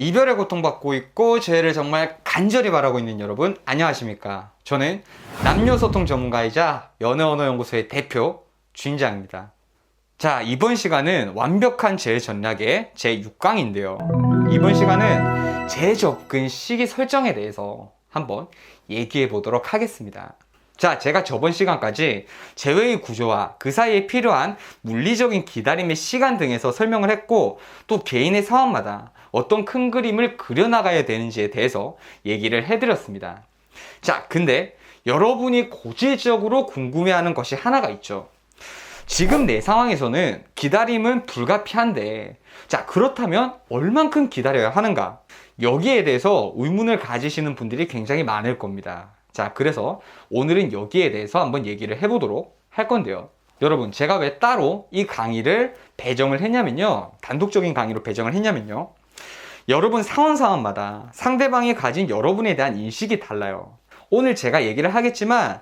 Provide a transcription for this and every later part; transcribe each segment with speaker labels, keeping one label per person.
Speaker 1: 이별의 고통받고 있고 재회를 정말 간절히 바라고 있는 여러분, 안녕하십니까? 저는 남녀소통 전문가이자 연애언어연구소의 대표 주인장입니다. 자, 이번 시간은 완벽한 재회 전략의 제6강인데요. 이번 시간은 재접근 시기 설정에 대해서 한번 얘기해 보도록 하겠습니다. 자, 제가 저번 시간까지 재회의 구조와 그 사이에 필요한 물리적인 기다림의 시간 등에서 설명을 했고, 또 개인의 상황마다 어떤 큰 그림을 그려나가야 되는지에 대해서 얘기를 해드렸습니다. 자, 근데 여러분이 고질적으로 궁금해하는 것이 하나가 있죠. 지금 내 상황에서는 기다림은 불가피한데, 자, 그렇다면 얼만큼 기다려야 하는가? 여기에 대해서 의문을 가지시는 분들이 굉장히 많을 겁니다. 자, 그래서 오늘은 여기에 대해서 한번 얘기를 해보도록 할 건데요. 여러분, 제가 왜 따로 이 강의를 배정을 했냐면요. 단독적인 강의로 배정을 했냐면요. 여러분 상황마다 상대방이 가진 여러분에 대한 인식이 달라요. 오늘 제가 얘기를 하겠지만,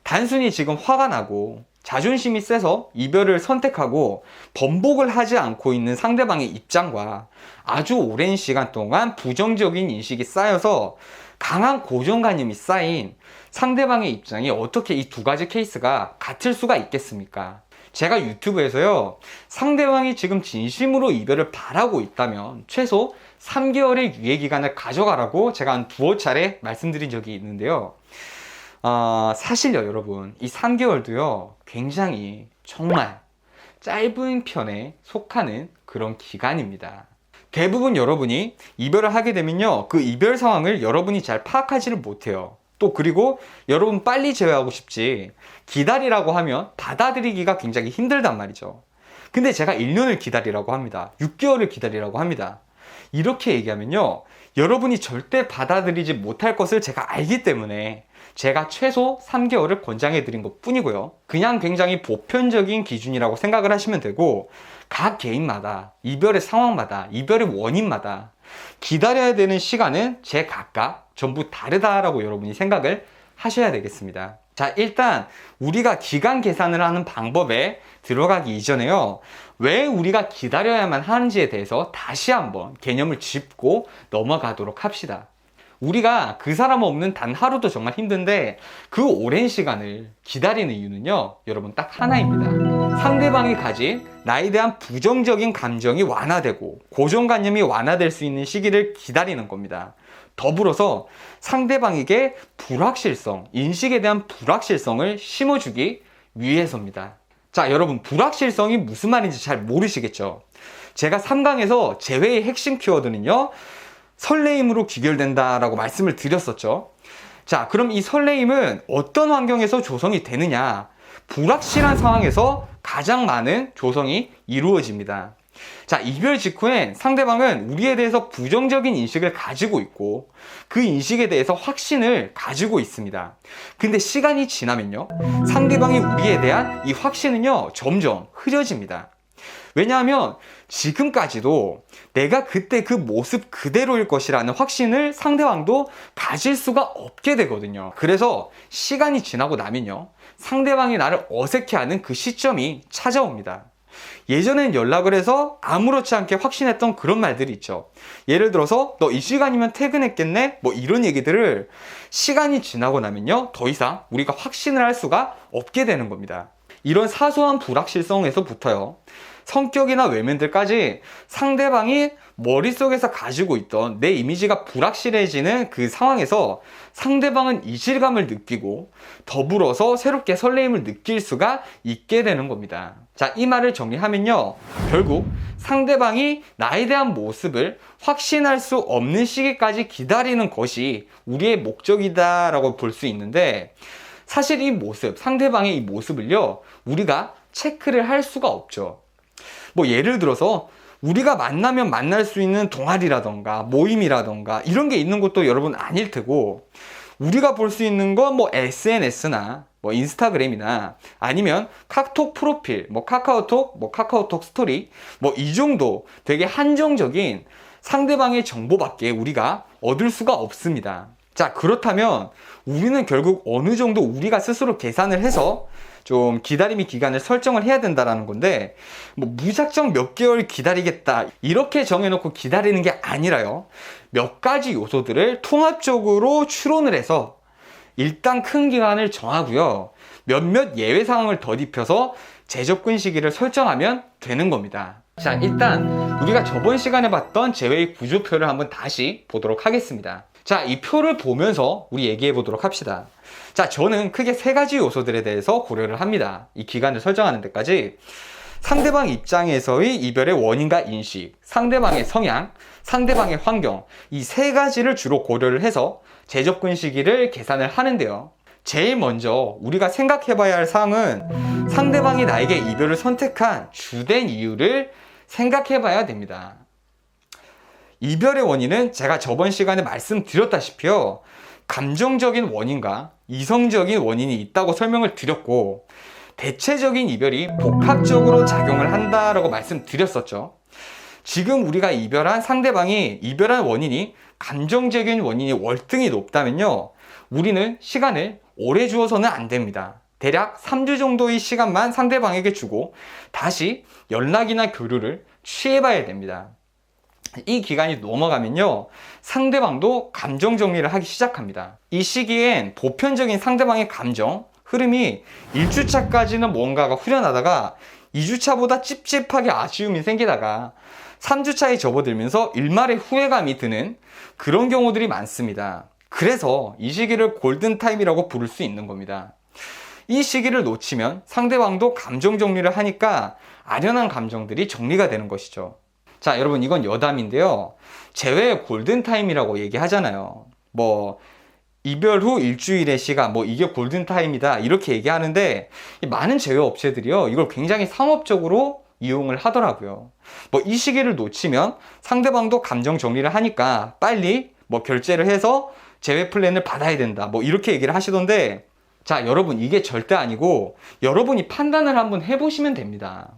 Speaker 1: 단순히 지금 화가 나고 자존심이 세서 이별을 선택하고 번복을 하지 않고 있는 상대방의 입장과 아주 오랜 시간 동안 부정적인 인식이 쌓여서 강한 고정관념이 쌓인 상대방의 입장이 어떻게 이 두 가지 케이스가 같을 수가 있겠습니까? 제가 유튜브에서요, 상대방이 지금 진심으로 이별을 바라고 있다면 최소 3개월의 유예기간을 가져가라고 제가 한 두어 차례 말씀드린 적이 있는데요. 사실요, 여러분, 이 3개월도요, 굉장히 정말 짧은 편에 속하는 그런 기간입니다. 대부분 여러분이 이별을 하게 되면요, 그 이별 상황을 여러분이 잘 파악하지를 못해요. 또 그리고 여러분 빨리 재회하고 싶지, 기다리라고 하면 받아들이기가 굉장히 힘들단 말이죠. 근데 제가 1년을 기다리라고 합니다. 6개월을 기다리라고 합니다. 이렇게 얘기하면요, 여러분이 절대 받아들이지 못할 것을 제가 알기 때문에 제가 최소 3개월을 권장해 드린 것 뿐이고요. 그냥 굉장히 보편적인 기준이라고 생각을 하시면 되고, 각 개인마다, 이별의 상황마다, 이별의 원인마다 기다려야 되는 시간은 제각각 전부 다르다라고 여러분이 생각을 하셔야 되겠습니다. 자, 일단 우리가 기간 계산을 하는 방법에 들어가기 이전에요, 왜 우리가 기다려야만 하는지에 대해서 다시 한번 개념을 짚고 넘어가도록 합시다. 우리가 그 사람 없는 단 하루도 정말 힘든데 그 오랜 시간을 기다리는 이유는요, 여러분 딱 하나입니다. 상대방이 가진 나에 대한 부정적인 감정이 완화되고 고정관념이 완화될 수 있는 시기를 기다리는 겁니다. 더불어서 상대방에게 불확실성, 인식에 대한 불확실성을 심어주기 위해서입니다. 자, 여러분, 불확실성이 무슨 말인지 잘 모르시겠죠? 제가 3강에서 재회의 핵심 키워드는요, 설레임으로 귀결된다라고 말씀을 드렸었죠. 자, 그럼 이 설레임은 어떤 환경에서 조성이 되느냐? 불확실한 상황에서 가장 많은 조성이 이루어집니다. 자, 이별 직후엔 상대방은 우리에 대해서 부정적인 인식을 가지고 있고 그 인식에 대해서 확신을 가지고 있습니다. 근데 시간이 지나면요, 상대방이 우리에 대한 이 확신은요, 점점 흐려집니다. 왜냐하면 지금까지도 내가 그때 그 모습 그대로일 것이라는 확신을 상대방도 가질 수가 없게 되거든요. 그래서 시간이 지나고 나면요, 상대방이 나를 어색해하는 그 시점이 찾아옵니다. 예전엔 연락을 해서 아무렇지 않게 확신했던 그런 말들이 있죠. 예를 들어서 너 이 시간이면 퇴근했겠네? 뭐 이런 얘기들을 시간이 지나고 나면요, 더 이상 우리가 확신을 할 수가 없게 되는 겁니다. 이런 사소한 불확실성에서부터요, 성격이나 외면들까지 상대방이 머릿속에서 가지고 있던 내 이미지가 불확실해지는 그 상황에서 상대방은 이질감을 느끼고 더불어서 새롭게 설레임을 느낄 수가 있게 되는 겁니다. 자, 이 말을 정리하면요, 결국 상대방이 나에 대한 모습을 확신할 수 없는 시기까지 기다리는 것이 우리의 목적이다라고 볼 수 있는데, 사실 이 모습, 상대방의 이 모습을요, 우리가 체크를 할 수가 없죠. 뭐 예를 들어서 우리가 만나면 만날 수 있는 동아리라던가 모임이라던가 이런 게 있는 것도 여러분 아닐 테고, 우리가 볼 수 있는 건 뭐 SNS나 뭐 인스타그램이나 아니면 카톡 프로필, 뭐 카카오톡, 뭐 카카오톡 스토리, 뭐 이 정도 되게 한정적인 상대방의 정보밖에 우리가 얻을 수가 없습니다. 자, 그렇다면 우리는 결국 어느 정도 우리가 스스로 계산을 해서 좀 기다림의 기간을 설정을 해야 된다라는 건데, 뭐 무작정 몇 개월 기다리겠다 이렇게 정해놓고 기다리는 게 아니라요, 몇 가지 요소들을 통합적으로 추론을 해서 일단 큰 기간을 정하고요, 몇몇 예외 상황을 덧입혀서 재접근 시기를 설정하면 되는 겁니다. 자, 일단 우리가 저번 시간에 봤던 제외의 구조표를 한번 다시 보도록 하겠습니다. 자, 이 표를 보면서 우리 얘기해 보도록 합시다. 자, 저는 크게 세 가지 요소들에 대해서 고려를 합니다. 이 기간을 설정하는 데까지. 상대방 입장에서의 이별의 원인과 인식, 상대방의 성향, 상대방의 환경, 이 세 가지를 주로 고려를 해서 재접근 시기를 계산을 하는데요, 제일 먼저 우리가 생각해 봐야 할 사항은 상대방이 나에게 이별을 선택한 주된 이유를 생각해 봐야 됩니다. 이별의 원인은 제가 저번 시간에 말씀드렸다시피요, 감정적인 원인과 이성적인 원인이 있다고 설명을 드렸고, 대체적인 이별이 복합적으로 작용을 한다라고 말씀드렸었죠. 지금 우리가 이별한 상대방이 이별한 원인이 감정적인 원인이 월등히 높다면요, 우리는 시간을 오래 주어서는 안 됩니다. 대략 3주 정도의 시간만 상대방에게 주고 다시 연락이나 교류를 취해봐야 됩니다. 이 기간이 넘어가면요, 상대방도 감정 정리를 하기 시작합니다. 이 시기엔 보편적인 상대방의 감정 흐름이 1주차까지는 뭔가가 후련하다가 2주차보다 찝찝하게 아쉬움이 생기다가 3주차에 접어들면서 일말의 후회감이 드는 그런 경우들이 많습니다. 그래서 이 시기를 골든타임이라고 부를 수 있는 겁니다. 이 시기를 놓치면 상대방도 감정 정리를 하니까 아련한 감정들이 정리가 되는 것이죠. 자, 여러분, 이건 여담인데요, 재회의 골든타임이라고 얘기하잖아요. 뭐 이별 후 일주일의 시간, 뭐 이게 골든타임이다 이렇게 얘기하는데, 많은 제휴 업체들이요, 이걸 굉장히 상업적으로 이용을 하더라고요. 뭐 이 시기를 놓치면 상대방도 감정 정리를 하니까 빨리 뭐 결제를 해서 재회 플랜을 받아야 된다, 뭐 이렇게 얘기를 하시던데, 자, 여러분, 이게 절대 아니고 여러분이 판단을 한번 해보시면 됩니다.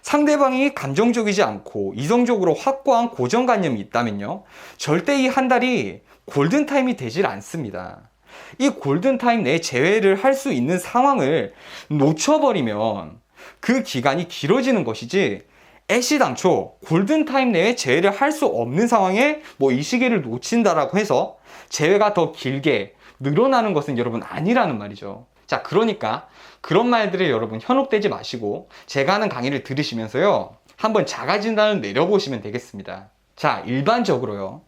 Speaker 1: 상대방이 감정적이지 않고 이성적으로 확고한 고정관념이 있다면요, 절대 이 한 달이 골든타임이 되질 않습니다. 이 골든타임 내에 재회를 할 수 있는 상황을 놓쳐버리면 그 기간이 길어지는 것이지, 애시당초 골든타임 내에 재회를 할 수 없는 상황에 뭐 이 시기를 놓친다라고 해서 재회가 더 길게 늘어나는 것은 여러분 아니라는 말이죠. 자, 그러니까 그런 말들에 여러분 현혹되지 마시고 제가 하는 강의를 들으시면서요, 한번 자가진단을 내려보시면 되겠습니다. 자, 일반적으로요,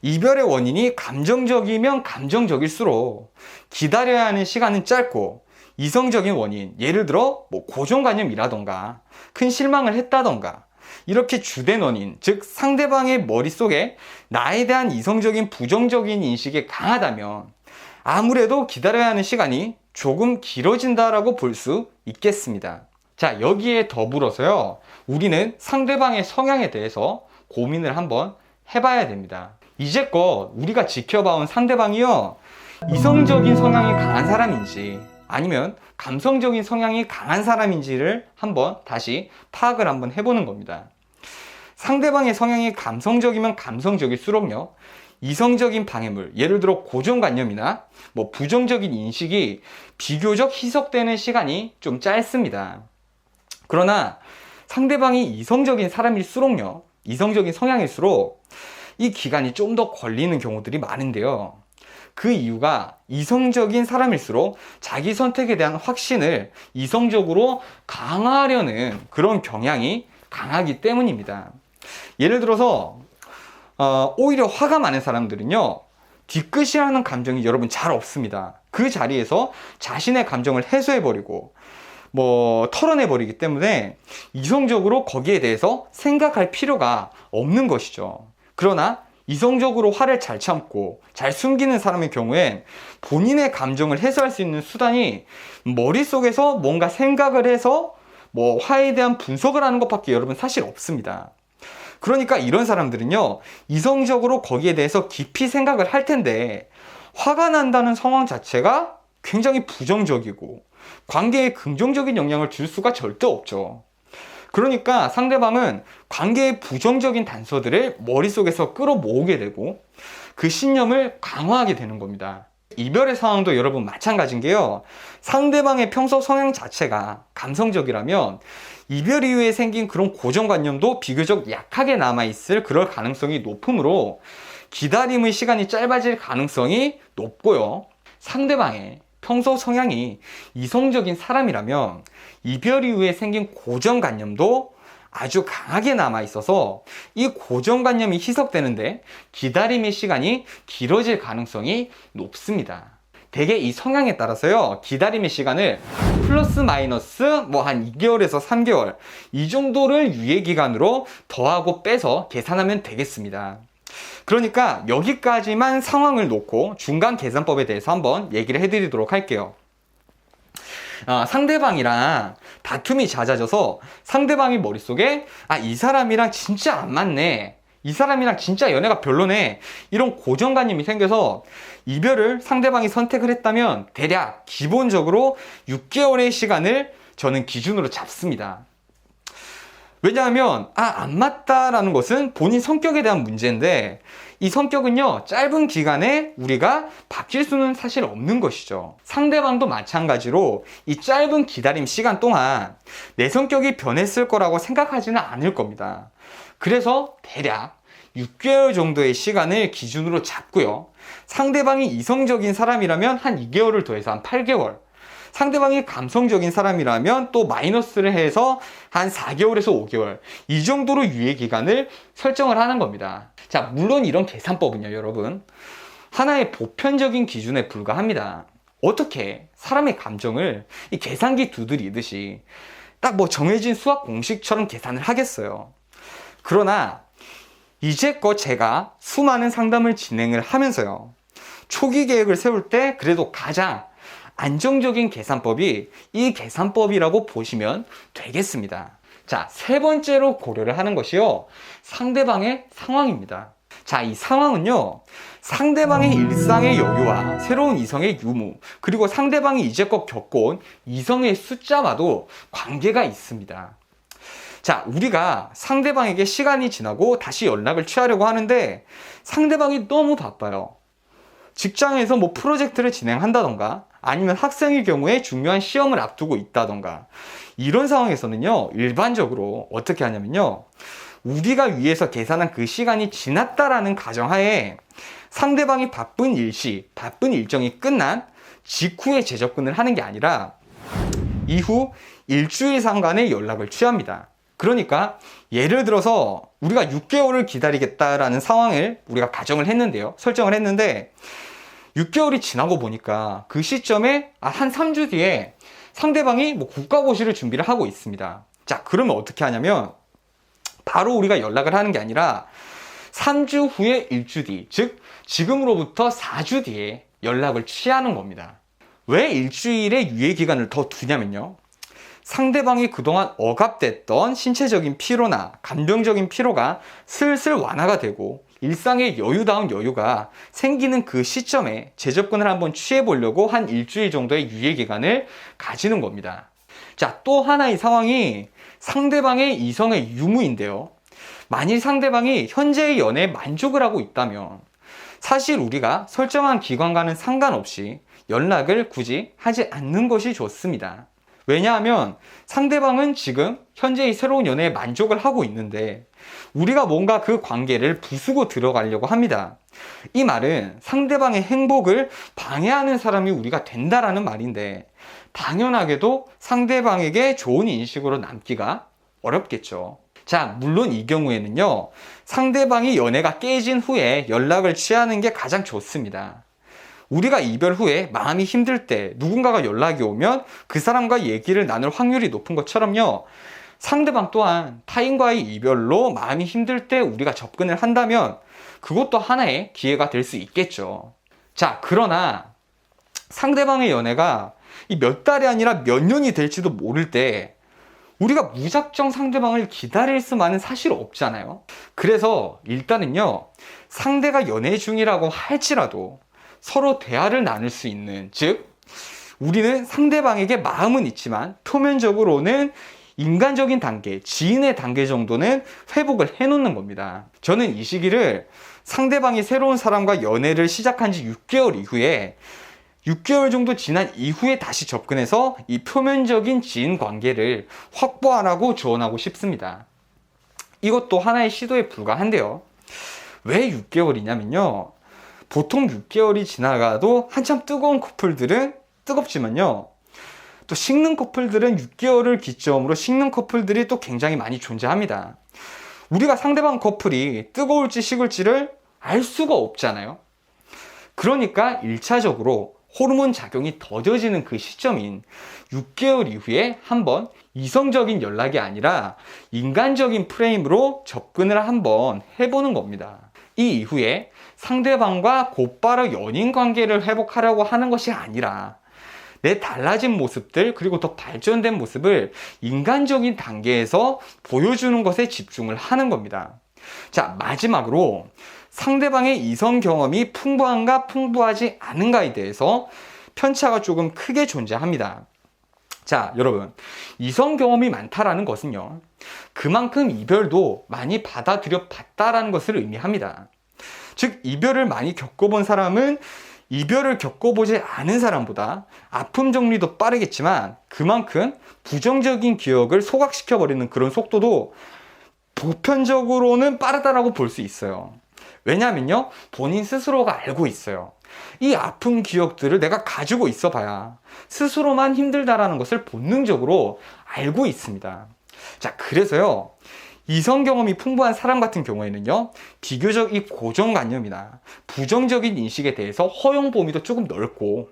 Speaker 1: 이별의 원인이 감정적이면 감정적일수록 기다려야 하는 시간은 짧고, 이성적인 원인, 예를 들어 뭐 고정관념이라던가 큰 실망을 했다던가 이렇게 주된 원인, 즉 상대방의 머릿속에 나에 대한 이성적인 부정적인 인식이 강하다면 아무래도 기다려야 하는 시간이 조금 길어진다라고 볼 수 있겠습니다. 자, 여기에 더불어서요, 우리는 상대방의 성향에 대해서 고민을 한번 해봐야 됩니다. 이제껏 우리가 지켜봐온 상대방이요, 이성적인 성향이 강한 사람인지 아니면 감성적인 성향이 강한 사람인지를 한번 다시 파악을 한번 해보는 겁니다. 상대방의 성향이 감성적이면 감성적일수록요, 이성적인 방해물, 예를 들어 고정관념이나 뭐 부정적인 인식이 비교적 희석되는 시간이 좀 짧습니다. 그러나 상대방이 이성적인 사람일수록요, 이성적인 성향일수록 이 기간이 좀 더 걸리는 경우들이 많은데요, 그 이유가 이성적인 사람일수록 자기 선택에 대한 확신을 이성적으로 강화하려는 그런 경향이 강하기 때문입니다. 예를 들어서 오히려 화가 많은 사람들은요, 뒤끝이라는 감정이 여러분 잘 없습니다. 그 자리에서 자신의 감정을 해소해버리고 뭐 털어내버리기 때문에 이성적으로 거기에 대해서 생각할 필요가 없는 것이죠. 그러나 이성적으로 화를 잘 참고 잘 숨기는 사람의 경우엔 본인의 감정을 해소할 수 있는 수단이 머릿속에서 뭔가 생각을 해서 뭐 화에 대한 분석을 하는 것밖에 여러분 사실 없습니다. 그러니까 이런 사람들은요, 이성적으로 거기에 대해서 깊이 생각을 할 텐데 화가 난다는 상황 자체가 굉장히 부정적이고 관계에 긍정적인 영향을 줄 수가 절대 없죠. 그러니까 상대방은 관계의 부정적인 단서들을 머릿속에서 끌어모으게 되고 그 신념을 강화하게 되는 겁니다. 이별의 상황도 여러분 마찬가지인 게요. 상대방의 평소 성향 자체가 감성적이라면 이별 이후에 생긴 그런 고정관념도 비교적 약하게 남아있을 그럴 가능성이 높으므로 기다림의 시간이 짧아질 가능성이 높고요. 상대방의 평소 성향이 이성적인 사람이라면 이별 이후에 생긴 고정관념도 아주 강하게 남아있어서 이 고정관념이 희석되는데 기다림의 시간이 길어질 가능성이 높습니다. 대개 이 성향에 따라서요, 기다림의 시간을 플러스 마이너스 한 2개월에서 3개월 이 정도를 유예기간으로 더하고 빼서 계산하면 되겠습니다. 그러니까 여기까지만 상황을 놓고 중간 계산법에 대해서 한번 얘기를 해드리도록 할게요. 상대방이랑 다툼이 잦아져서 상대방이 머릿속에 이 사람이랑 진짜 안 맞네, 이 사람이랑 진짜 연애가 별로네, 이런 고정관념이 생겨서 이별을 상대방이 선택을 했다면 대략 기본적으로 6개월의 시간을 저는 기준으로 잡습니다. 왜냐하면 안 맞다라는 것은 본인 성격에 대한 문제인데 이 성격은요, 짧은 기간에 우리가 바뀔 수는 사실 없는 것이죠. 상대방도 마찬가지로 이 짧은 기다림 시간 동안 내 성격이 변했을 거라고 생각하지는 않을 겁니다. 그래서 대략 6개월 정도의 시간을 기준으로 잡고요. 상대방이 이성적인 사람이라면 한 2개월을 더해서 한 8개월, 상대방이 감성적인 사람이라면 또 마이너스를 해서 한 4개월에서 5개월 이 정도로 유예기간을 설정을 하는 겁니다. 자, 물론 이런 계산법은요, 여러분, 하나의 보편적인 기준에 불과합니다. 어떻게 사람의 감정을 이 계산기 두드리듯이 딱 정해진 수학 공식처럼 계산을 하겠어요. 그러나 이제껏 제가 수많은 상담을 진행을 하면서요, 초기 계획을 세울 때 그래도 가장 안정적인 계산법이 이 계산법이라고 보시면 되겠습니다. 자, 세 번째로 고려를 하는 것이요, 상대방의 상황입니다. 자, 이 상황은요, 상대방의 일상의 여유와 새로운 이성의 유무, 그리고 상대방이 이제껏 겪어온 이성의 숫자와도 관계가 있습니다. 자, 우리가 상대방에게 시간이 지나고 다시 연락을 취하려고 하는데 상대방이 너무 바빠요. 직장에서 프로젝트를 진행한다던가 아니면 학생의 경우에 중요한 시험을 앞두고 있다던가 이런 상황에서는요, 일반적으로 어떻게 하냐면요, 우리가 위에서 계산한 그 시간이 지났다라는 가정하에 상대방이 바쁜 일시, 바쁜 일정이 끝난 직후에 재접근을 하는 게 아니라 이후 일주일 상간의 연락을 취합니다. 그러니까 예를 들어서 우리가 6개월을 기다리겠다라는 상황을 우리가 가정을 했는데요, 설정을 했는데 6개월이 지나고 보니까 그 시점에 한 3주 뒤에 상대방이 국가고시를 준비를 하고 있습니다. 자, 그러면 어떻게 하냐면 바로 우리가 연락을 하는 게 아니라 3주 후에 1주 뒤, 즉 지금으로부터 4주 뒤에 연락을 취하는 겁니다. 왜 일주일의 유예기간을 더 두냐면요, 상대방이 그동안 억압됐던 신체적인 피로나 감정적인 피로가 슬슬 완화가 되고 일상의 여유다운 여유가 생기는 그 시점에 재접근을 한번 취해보려고 한 일주일 정도의 유예기간을 가지는 겁니다. 자, 또 하나의 상황이 상대방의 이성의 유무인데요, 만일 상대방이 현재의 연애에 만족을 하고 있다면 사실 우리가 설정한 기간과는 상관없이 연락을 굳이 하지 않는 것이 좋습니다. 왜냐하면 상대방은 지금 현재의 새로운 연애에 만족을 하고 있는데 우리가 뭔가 그 관계를 부수고 들어가려고 합니다. 이 말은 상대방의 행복을 방해하는 사람이 우리가 된다라는 말인데 당연하게도 상대방에게 좋은 인식으로 남기가 어렵겠죠. 자, 물론 이 경우에는요, 상대방이 연애가 깨진 후에 연락을 취하는 게 가장 좋습니다. 우리가 이별 후에 마음이 힘들 때 누군가가 연락이 오면 그 사람과 얘기를 나눌 확률이 높은 것처럼요, 상대방 또한 타인과의 이별로 마음이 힘들 때 우리가 접근을 한다면 그것도 하나의 기회가 될 수 있겠죠. 자, 그러나 상대방의 연애가 몇 달이 아니라 몇 년이 될지도 모를 때 우리가 무작정 상대방을 기다릴 수만은 사실 없잖아요. 그래서 일단은요, 상대가 연애 중이라고 할지라도 서로 대화를 나눌 수 있는, 즉 우리는 상대방에게 마음은 있지만 표면적으로는 인간적인 단계, 지인의 단계 정도는 회복을 해놓는 겁니다. 저는 이 시기를 상대방이 새로운 사람과 연애를 시작한 지 6개월 이후에 6개월 정도 지난 이후에 다시 접근해서 이 표면적인 지인 관계를 확보하라고 조언하고 싶습니다. 이것도 하나의 시도에 불과한데요. 왜 6개월이냐면요. 보통 6개월이 지나가도 한참 뜨거운 커플들은 뜨겁지만요. 또 식는 커플들은 6개월을 기점으로 식는 커플들이 또 굉장히 많이 존재합니다. 우리가 상대방 커플이 뜨거울지 식을지를 알 수가 없잖아요. 그러니까 1차적으로 호르몬 작용이 더뎌지는 그 시점인 6개월 이후에 한번 이성적인 연락이 아니라 인간적인 프레임으로 접근을 한번 해보는 겁니다. 이 이후에 상대방과 곧바로 연인 관계를 회복하려고 하는 것이 아니라 내 달라진 모습들 그리고 더 발전된 모습을 인간적인 단계에서 보여주는 것에 집중을 하는 겁니다. 자, 마지막으로 상대방의 이성 경험이 풍부한가 풍부하지 않은가에 대해서 편차가 조금 크게 존재합니다. 자, 여러분, 이성 경험이 많다라는 것은요, 그만큼 이별도 많이 받아들여 봤다라는 것을 의미합니다. 즉, 이별을 많이 겪어본 사람은 이별을 겪어보지 않은 사람보다 아픔 정리도 빠르겠지만 그만큼 부정적인 기억을 소각시켜버리는 그런 속도도 보편적으로는 빠르다라고 볼 수 있어요. 왜냐하면요, 본인 스스로가 알고 있어요. 이 아픈 기억들을 내가 가지고 있어 봐야 스스로만 힘들다라는 것을 본능적으로 알고 있습니다. 자, 그래서요, 이성 경험이 풍부한 사람 같은 경우에는요, 비교적 이 고정관념이나 부정적인 인식에 대해서 허용 범위도 조금 넓고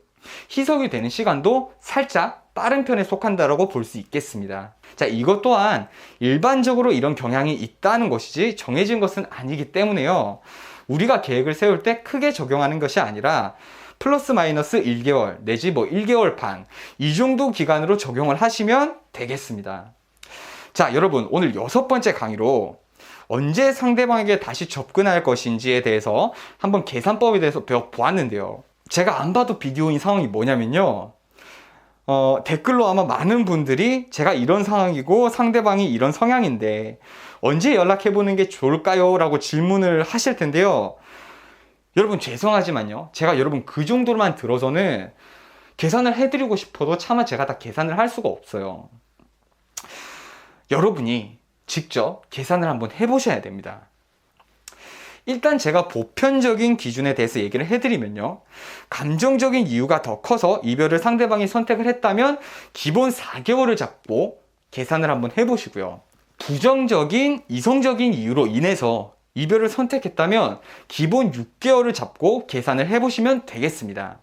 Speaker 1: 희석이 되는 시간도 살짝 빠른 편에 속한다라고 볼 수 있겠습니다. 자, 이것 또한 일반적으로 이런 경향이 있다는 것이지 정해진 것은 아니기 때문에요, 우리가 계획을 세울 때 크게 적용하는 것이 아니라 플러스 마이너스 1개월 내지 1개월 반 이 정도 기간으로 적용을 하시면 되겠습니다. 자, 여러분, 오늘 6번째 강의로 언제 상대방에게 다시 접근할 것인지에 대해서 한번 계산법에 대해서 배워보았는데요. 제가 안 봐도 비디오인 상황이 뭐냐면요, 댓글로 아마 많은 분들이 제가 이런 상황이고 상대방이 이런 성향인데 언제 연락해보는 게 좋을까요? 라고 질문을 하실 텐데요. 여러분, 죄송하지만요, 제가 여러분 그 정도만 들어서는 계산을 해드리고 싶어도 차마 제가 다 계산을 할 수가 없어요. 여러분이 직접 계산을 한번 해보셔야 됩니다. 일단 제가 보편적인 기준에 대해서 얘기를 해드리면요, 감정적인 이유가 더 커서 이별을 상대방이 선택을 했다면 기본 4개월을 잡고 계산을 한번 해보시고요, 부정적인 이성적인 이유로 인해서 이별을 선택했다면 기본 6개월을 잡고 계산을 해보시면 되겠습니다.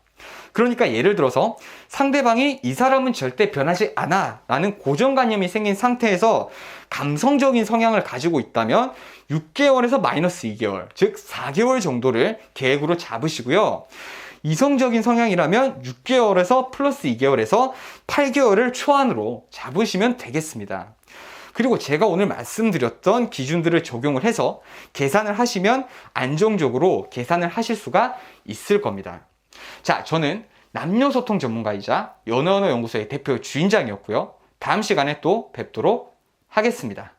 Speaker 1: 그러니까 예를 들어서 상대방이 이 사람은 절대 변하지 않아 라는 고정관념이 생긴 상태에서 감성적인 성향을 가지고 있다면 6개월에서 마이너스 2개월, 즉 4개월 정도를 계획으로 잡으시고요, 이성적인 성향이라면 6개월에서 플러스 2개월에서 8개월을 초안으로 잡으시면 되겠습니다. 그리고 제가 오늘 말씀드렸던 기준들을 적용을 해서 계산을 하시면 안정적으로 계산을 하실 수가 있을 겁니다. 자, 저는 남녀소통 전문가이자 연애언어연구소의 대표 주인장이었고요. 다음 시간에 또 뵙도록 하겠습니다.